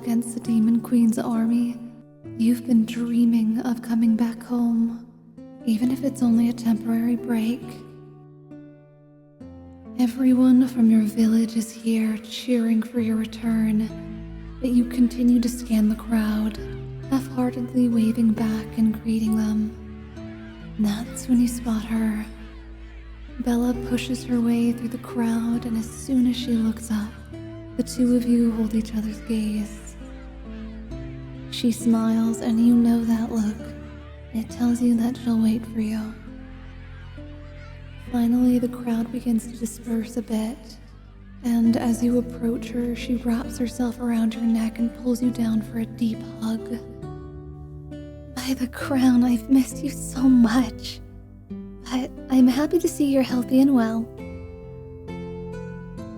against the Demon Queen's army, you've been dreaming of coming back home, even if it's only a temporary break. Everyone from your village is here cheering for your return, but you continue to scan the crowd, half-heartedly waving back and greeting them. That's when you spot her. Bella pushes her way through the crowd, and as soon as she looks up, the two of you hold each other's gaze. She smiles, and you know that look. It tells you that she'll wait for you. Finally, the crowd begins to disperse a bit, and as you approach her, she wraps herself around your neck and pulls you down for a deep hug. By the crown, I've missed you so much, but I'm happy to see you're healthy and well.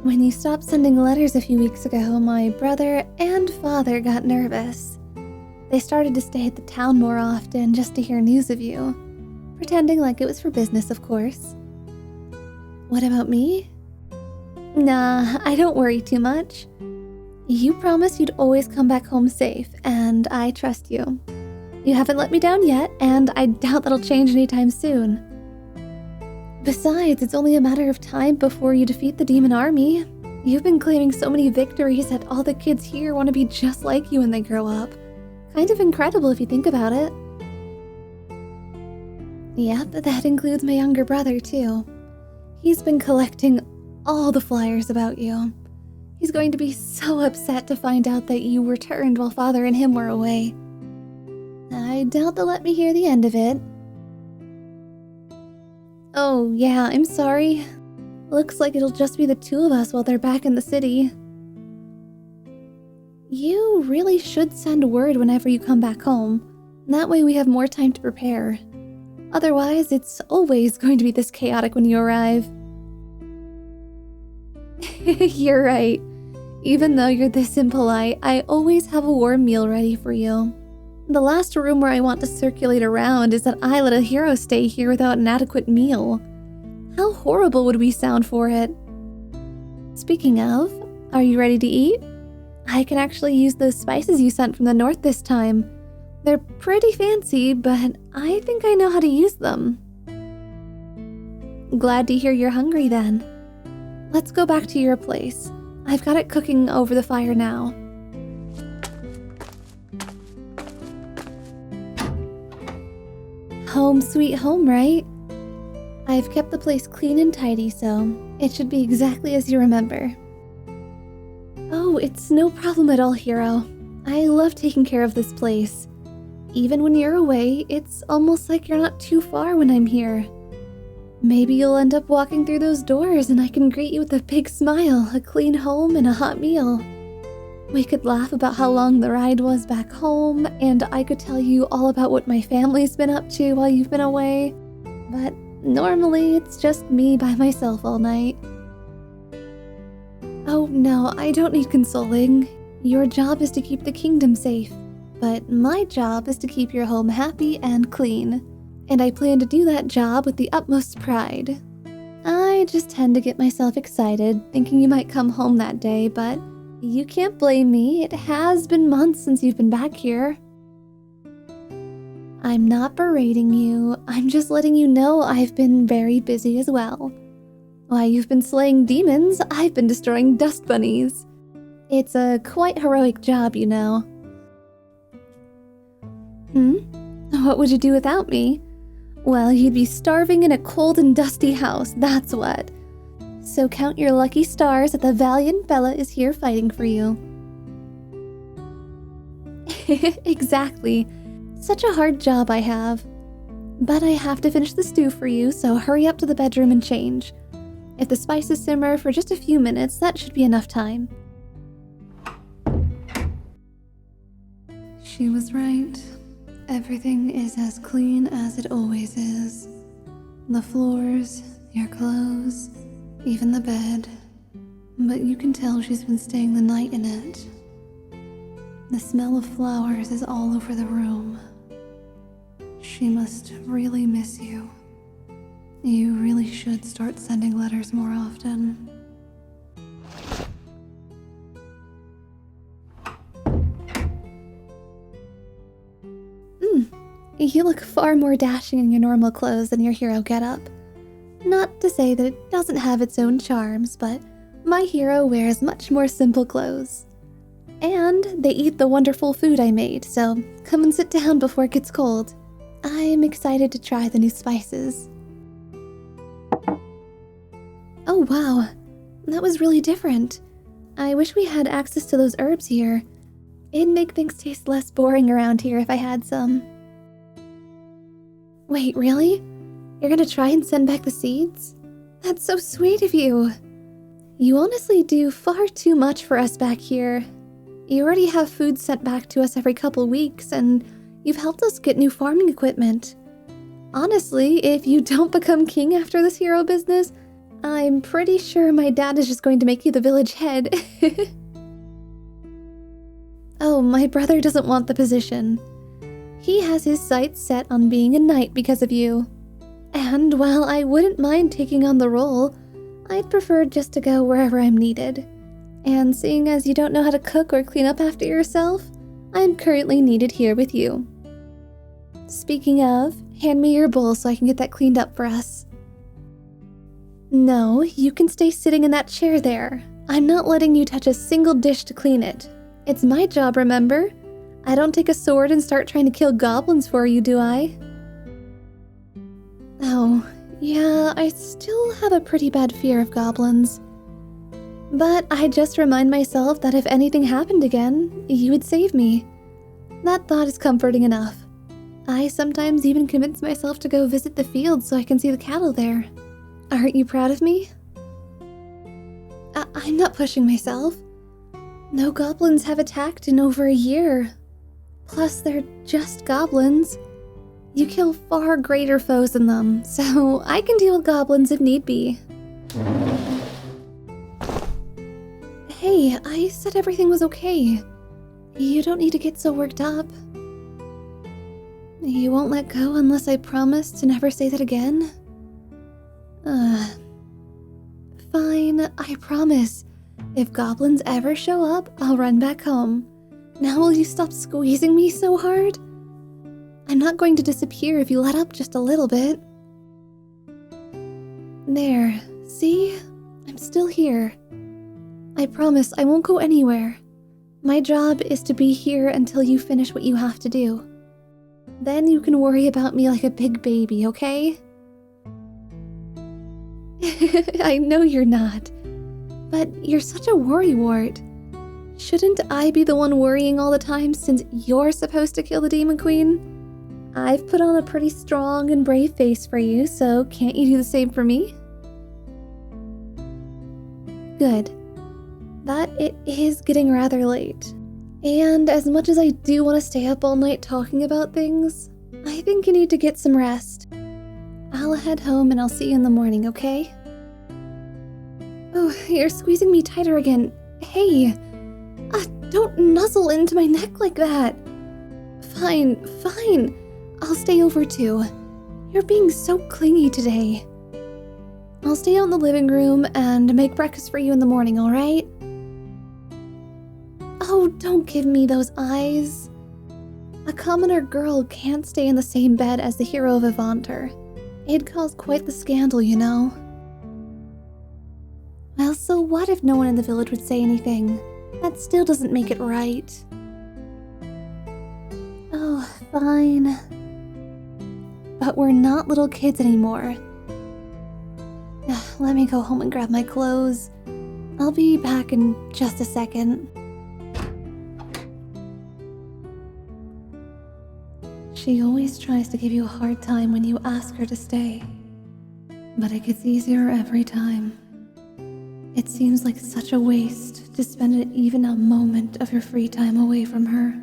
When you stopped sending letters a few weeks ago, my brother and father got nervous. They started to stay at the town more often just to hear news of you, pretending like it was for business, of course. What about me? Nah, I don't worry too much. You promised you'd always come back home safe, and I trust you. You haven't let me down yet, and I doubt that'll change anytime soon. Besides, it's only a matter of time before you defeat the demon army. You've been claiming so many victories that all the kids here want to be just like you when they grow up. Kind of incredible if you think about it. Yep, that includes my younger brother too. He's been collecting all the flyers about you. He's going to be so upset to find out that you returned while father and him were away. I doubt they'll let me hear the end of it. Oh yeah, I'm sorry. Looks like it'll just be the two of us while they're back in the city. You really should send word whenever you come back home. That way we have more time to prepare. Otherwise, it's always going to be this chaotic when you arrive. You're right. Even though you're this impolite, I always have a warm meal ready for you. The last rumor I want to circulate around is that I let a hero stay here without an adequate meal. How horrible would we sound for it? Speaking of, are you ready to eat? I can actually use those spices you sent from the north this time. They're pretty fancy, but I think I know how to use them. Glad to hear you're hungry then. Let's go back to your place. I've got it cooking over the fire now. Home sweet home, right? I've kept the place clean and tidy, so it should be exactly as you remember. Oh, it's no problem at all, Hero. I love taking care of this place. Even when you're away, it's almost like you're not too far when I'm here. Maybe you'll end up walking through those doors and I can greet you with a big smile, a clean home, and a hot meal. We could laugh about how long the ride was back home, and I could tell you all about what my family's been up to while you've been away. But normally, it's just me by myself all night. Oh no, I don't need consoling. Your job is to keep the kingdom safe, but my job is to keep your home happy and clean. And I plan to do that job with the utmost pride. I just tend to get myself excited, thinking you might come home that day, but you can't blame me. It has been months since you've been back here. I'm not berating you. I'm just letting you know I've been very busy as well. While you've been slaying demons, I've been destroying dust bunnies. It's a quite heroic job, you know. What would you do without me? Well, you'd be starving in a cold and dusty house, that's what. So count your lucky stars that the valiant Bella is here fighting for you. Exactly. Such a hard job I have. But I have to finish the stew for you, so hurry up to the bedroom and change. If the spices simmer for just a few minutes, that should be enough time. She was right. Everything is as clean as it always is. The floors, your clothes, even the bed. But you can tell she's been staying the night in it. The smell of flowers is all over the room. She must really miss you. You really should start sending letters more often. You look far more dashing in your normal clothes than your hero getup. Not to say that it doesn't have its own charms, but my hero wears much more simple clothes. And they eat the wonderful food I made, so come and sit down before it gets cold. I'm excited to try the new spices. Oh wow, that was really different. I wish we had access to those herbs here. It'd make things taste less boring around here if I had some. Wait, really? You're gonna try and send back the seeds? That's so sweet of you. You honestly do far too much for us back here. You already have food sent back to us every couple weeks, and you've helped us get new farming equipment. Honestly, if you don't become king after this hero business, I'm pretty sure my dad is just going to make you the village head. Oh, my brother doesn't want the position. He has his sights set on being a knight because of you. And while I wouldn't mind taking on the role, I'd prefer just to go wherever I'm needed. And seeing as you don't know how to cook or clean up after yourself, I'm currently needed here with you. Speaking of, hand me your bowl so I can get that cleaned up for us. No, you can stay sitting in that chair there. I'm not letting you touch a single dish to clean it. It's my job, remember? I don't take a sword and start trying to kill goblins for you, do I? Oh, yeah, I still have a pretty bad fear of goblins. But I just remind myself that if anything happened again, you would save me. That thought is comforting enough. I sometimes even convince myself to go visit the field so I can see the cattle there. Aren't you proud of me? I'm not pushing myself. No goblins have attacked in over a year. Plus, they're just goblins. You kill far greater foes than them, so I can deal with goblins if need be. Hey, I said everything was okay. You don't need to get so worked up. You won't let go unless I promise to never say that again? Fine, I promise. If goblins ever show up, I'll run back home. Now will you stop squeezing me so hard? I'm not going to disappear if you let up just a little bit. There, see? I'm still here. I promise I won't go anywhere. My job is to be here until you finish what you have to do. Then you can worry about me like a big baby, okay? I know you're not. But you're such a worrywart. Shouldn't I be the one worrying all the time since you're supposed to kill the Demon Queen? I've put on a pretty strong and brave face for you, so can't you do the same for me? Good. But it is getting rather late. And as much as I do want to stay up all night talking about things, I think you need to get some rest. I'll head home and I'll see you in the morning, okay? Oh, you're squeezing me tighter again. Hey! Don't nuzzle into my neck like that. Fine. I'll stay over too. You're being so clingy today. I'll stay out in the living room and make breakfast for you in the morning, alright? Oh, don't give me those eyes. A commoner girl can't stay in the same bed as the hero of Avanter. It'd cause quite the scandal, you know. Well, so what if no one in the village would say anything? That still doesn't make it right. Oh, fine. But we're not little kids anymore. Let me go home and grab my clothes. I'll be back in just a second. She always tries to give you a hard time when you ask her to stay. But it gets easier every time. It seems like such a waste to spend even a moment of your free time away from her.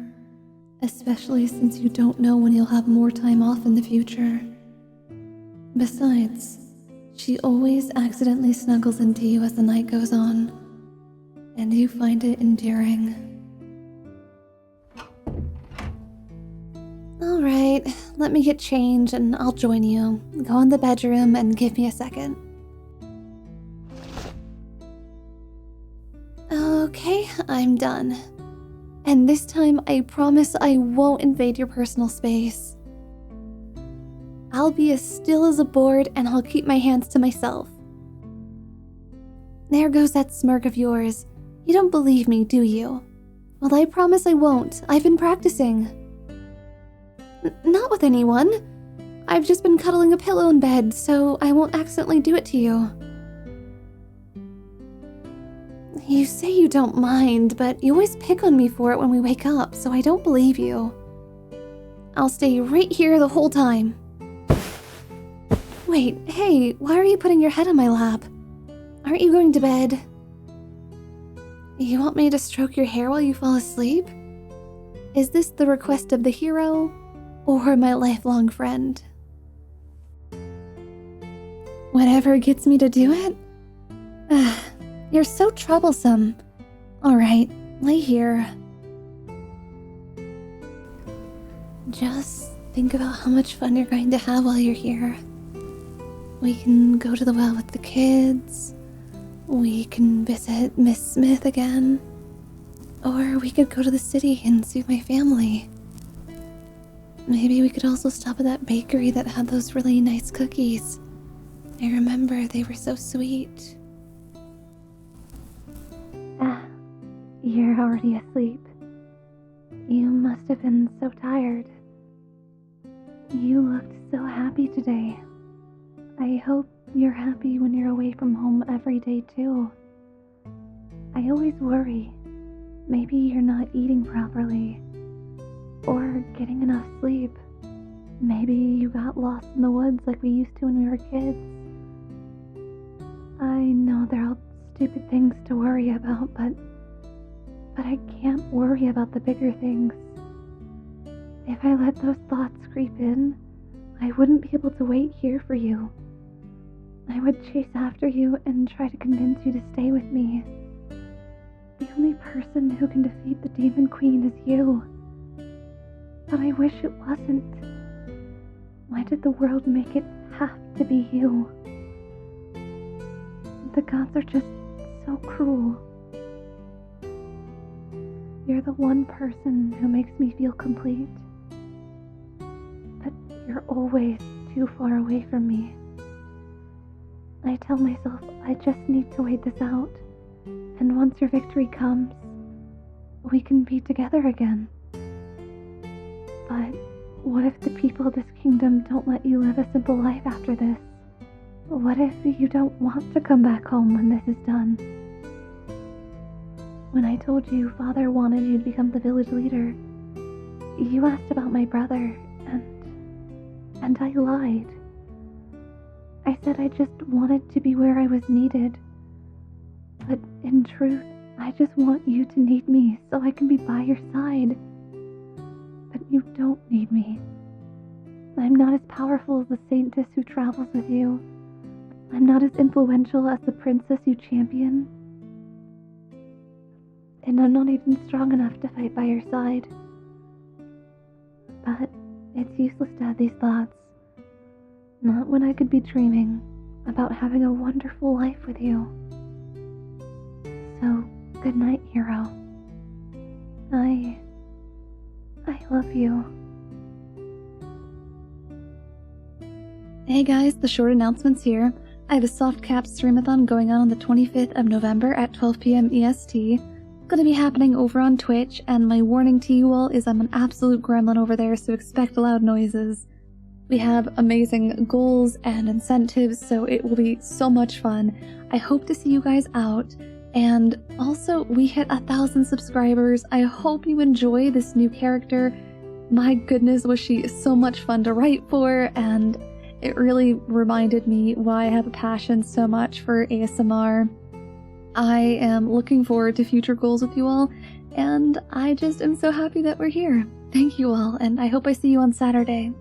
Especially since you don't know when you'll have more time off in the future. Besides, she always accidentally snuggles into you as the night goes on. And you find it endearing. Alright, let me get changed and I'll join you. Go in the bedroom and give me a second. Okay, I'm done. And this time I promise I won't invade your personal space. I'll be as still as a board and I'll keep my hands to myself. There goes that smirk of yours. You don't believe me, do you? Well, I promise I won't. I've been practicing. Not with anyone. I've just been cuddling a pillow in bed, so I won't accidentally do it to you. You say you don't mind, but you always pick on me for it when we wake up, so I don't believe you. I'll stay right here the whole time. Wait, hey, why are you putting your head on my lap? Aren't you going to bed? You want me to stroke your hair while you fall asleep? Is this the request of the hero, or my lifelong friend? Whatever gets me to do it? You're so troublesome. Alright, lay here. Just think about how much fun you're going to have while you're here. We can go to the well with the kids. We can visit Miss Smith again. Or we could go to the city and see my family. Maybe we could also stop at that bakery that had those really nice cookies. I remember they were so sweet. You're already asleep. You must have been so tired. You looked so happy today. I hope you're happy when you're away from home every day too. I always worry. Maybe you're not eating properly. Or getting enough sleep. Maybe you got lost in the woods like we used to when we were kids. I know they're all stupid things to worry about, but I can't worry about the bigger things. If I let those thoughts creep in, I wouldn't be able to wait here for you. I would chase after you and try to convince you to stay with me. The only person who can defeat the Demon Queen is you. But I wish it wasn't. Why did the world make it have to be you? The gods are just so cruel. You're the one person who makes me feel complete. But you're always too far away from me. I tell myself I just need to wait this out, and once your victory comes, we can be together again. But what if the people of this kingdom don't let you live a simple life after this? What if you don't want to come back home when this is done? When I told you Father wanted you to become the village leader, you asked about my brother, and I lied. I said I just wanted to be where I was needed. But in truth, I just want you to need me so I can be by your side. But you don't need me. I'm not as powerful as the saintess who travels with you. I'm not as influential as the princess you champion. And I'm not even strong enough to fight by your side. But it's useless to have these thoughts. Not when I could be dreaming about having a wonderful life with you. So, good night, hero. I love you. Hey guys, the short announcements here. I have a soft cap streamathon going on the 25th of November at 12 p.m. EST. Gonna be happening over on Twitch, and my warning to you all is I'm an absolute gremlin over there, so expect loud noises. We have amazing goals and incentives, so it will be so much fun. I hope to see you guys out. And also, we hit 1,000 subscribers. I hope you enjoy this new character. My goodness, was she so much fun to write for, and it really reminded me why I have a passion so much for ASMR. I am looking forward to future goals with you all, and I just am so happy that we're here. Thank you all, and I hope I see you on Saturday.